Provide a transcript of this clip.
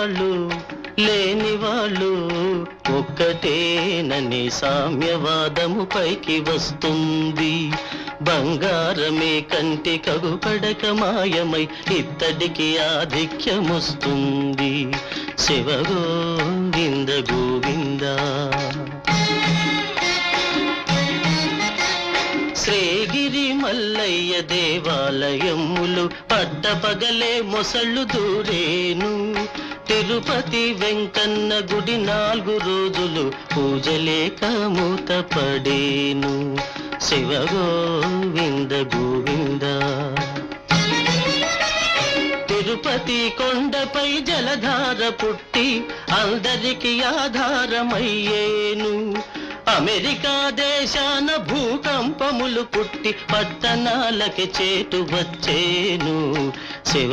వాళ్ళు లేని వాళ్ళు ఒక్కటేనని సామ్యవాదము పైకి వస్తుంది. బంగారమే కంటి కగుపడక మాయమై ఇత్తడికి ఆధిక్యమొస్తుంది. శివ గోవింద గోవింద. శ్రీగిరి మల్లయ్య దేవాలయములు పట్టపగలే మొసళ్ళు దూరేను. తిరుపతి వెంకన్న గుడి 4 రోజులు పూజలేక మూతపడేను. శివ గోవింద గోవింద. తిరుపతి కొండపై జలధార పుట్టి అందరికి ఆధారమయ్యేను. అమెరికా దేశాన భూకంపములు పుట్టి పట్టణాలకి చేటు వచ్చేను. శివ